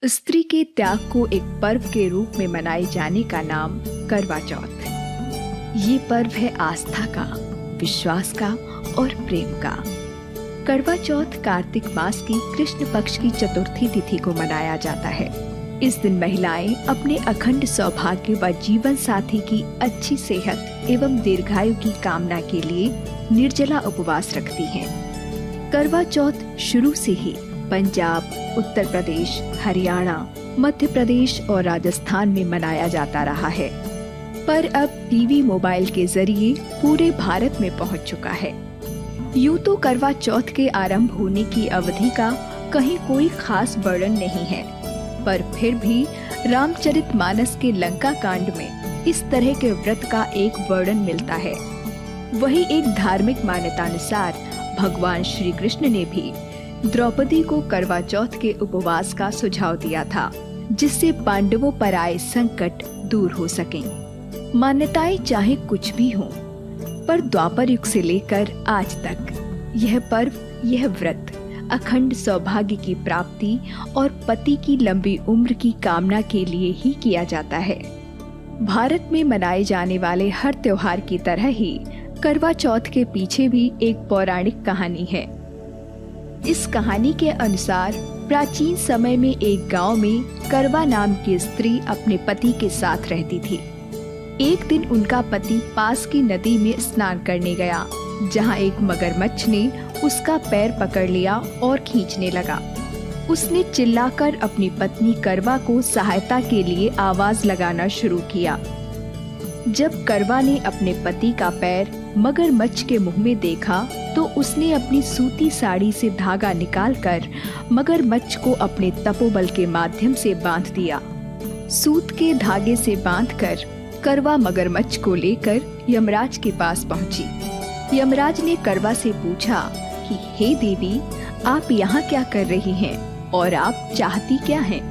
स्त्री के त्याग को एक पर्व के रूप में मनाए जाने का नाम करवा चौथ। ये पर्व है आस्था का, विश्वास का और प्रेम का। करवा चौथ कार्तिक मास की कृष्ण पक्ष की चतुर्थी तिथि को मनाया जाता है। इस दिन महिलाएं अपने अखंड सौभाग्य व जीवन साथी की अच्छी सेहत एवं दीर्घायु की कामना के लिए निर्जला उपवास रखती हैं। करवा चौथ शुरू से ही पंजाब, उत्तर प्रदेश, हरियाणा, मध्य प्रदेश और राजस्थान में मनाया जाता रहा है, पर अब टीवी, मोबाइल के जरिए पूरे भारत में पहुंच चुका है। यूं तो करवा चौथ के आरंभ होने की अवधि का कहीं कोई खास वर्णन नहीं है, पर फिर भी रामचरितमानस के लंका कांड में इस तरह के व्रत का एक वर्णन मिलता है। वही एक धार्मिक मान्यता अनुसार भगवान श्री कृष्ण ने भी द्रौपदी को करवा चौथ के उपवास का सुझाव दिया था, जिससे पांडवों पर आए संकट दूर हो सकें। मान्यताएं चाहे कुछ भी हों, पर द्वापर युग से लेकर आज तक यह पर्व, यह व्रत अखंड सौभाग्य की प्राप्ति और पति की लंबी उम्र की कामना के लिए ही किया जाता है। भारत में मनाए जाने वाले हर त्योहार की तरह ही करवा चौथ के पीछे भी एक पौराणिक कहानी है। इस कहानी के अनुसार प्राचीन समय में एक गांव में करवा नाम की स्त्री अपने पति के साथ रहती थी। एक दिन उनका पति पास की नदी में स्नान करने गया, जहां एक मगरमच्छ ने उसका पैर पकड़ लिया और खींचने लगा। उसने चिल्लाकर अपनी पत्नी करवा को सहायता के लिए आवाज लगाना शुरू किया। जब करवा ने अपने पति का पैर मगरमच्छ के मुंह में देखा, तो उसने अपनी सूती साड़ी से धागा निकालकर मगरमच्छ को अपने तपोबल के माध्यम से बांध दिया। सूत के धागे से बांधकर करवा मगरमच्छ को लेकर यमराज के पास पहुंची। यमराज ने करवा से पूछा कि हे देवी, आप यहाँ क्या कर रही हैं और आप चाहती क्या हैं?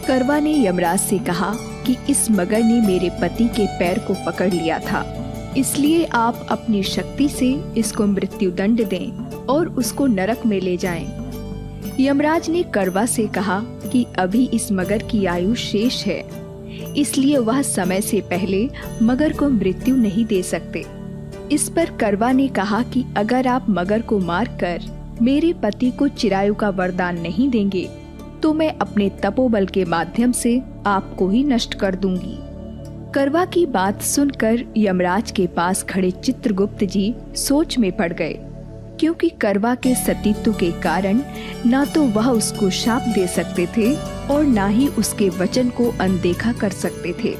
करवा ने यमराज से कहा कि इस मगर ने मेरे पति के पैर को पकड़ लिया था, इसलिए आप अपनी शक्ति से इसको मृत्यु दंड दें और उसको नरक में ले जाएं। यमराज ने करवा से कहा कि अभी इस मगर की आयु शेष है, इसलिए वह समय से पहले मगर को मृत्यु नहीं दे सकते। इस पर करवा ने कहा कि अगर आप मगर को मारकर मेरे पति को चिरायु का वरदान नहीं देंगे, तो मैं अपने तपोबल के माध्यम से आपको ही नष्ट कर दूंगी। करवा की बात सुनकर यमराज के पास खड़े चित्रगुप्त जी सोच में पड़ गए, क्योंकि करवा के सतीत्व के कारण ना तो वह उसको शाप दे सकते थे और ना ही उसके वचन को अनदेखा कर सकते थे।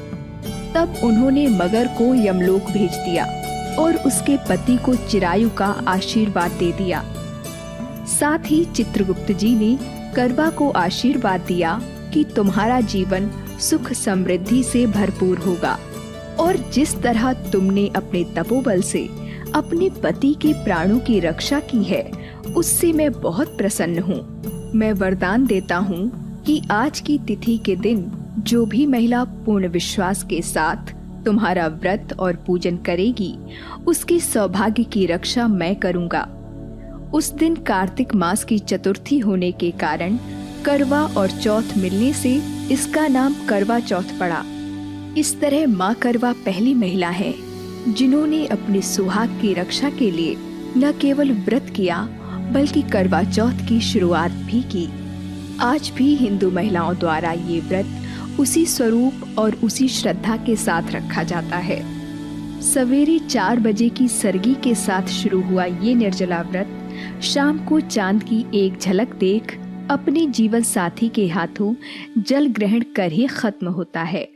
तब उन्होंने मगर को यमलोक भेज दिया और उसके पति को चिरायु का आशीर्वाद दे दिया। साथ ही चित्रगुप्त जी ने करवा को आशीर्वाद दिया कि तुम्हारा जीवन सुख समृद्धि से भरपूर होगा और जिस तरह तुमने अपने तपोबल से अपने पति के प्राणों की रक्षा की है, उससे मैं बहुत प्रसन्न हूँ। मैं वरदान देता हूँ कि आज की तिथि के दिन जो भी महिला पूर्ण विश्वास के साथ तुम्हारा व्रत और पूजन करेगी, उसके सौभाग्य की रक्षा मैं करूँगा। उस दिन कार्तिक मास की चतुर्थी होने के कारण करवा और चौथ मिलने से इसका नाम करवा चौथ पड़ा। इस तरह माँ करवा पहली महिला है जिन्होंने अपने सुहाग की रक्षा के लिए न केवल व्रत किया, बल्कि करवा चौथ की शुरुआत भी की। आज भी हिंदू महिलाओं द्वारा ये व्रत उसी स्वरूप और उसी श्रद्धा के साथ रखा जाता है। सवेरे 4 बजे की सरगी के साथ शुरू हुआ ये निर्जला व्रत शाम को चांद की एक झलक देख अपने जीवन साथी के हाथों जल ग्रहण कर ही खत्म होता है।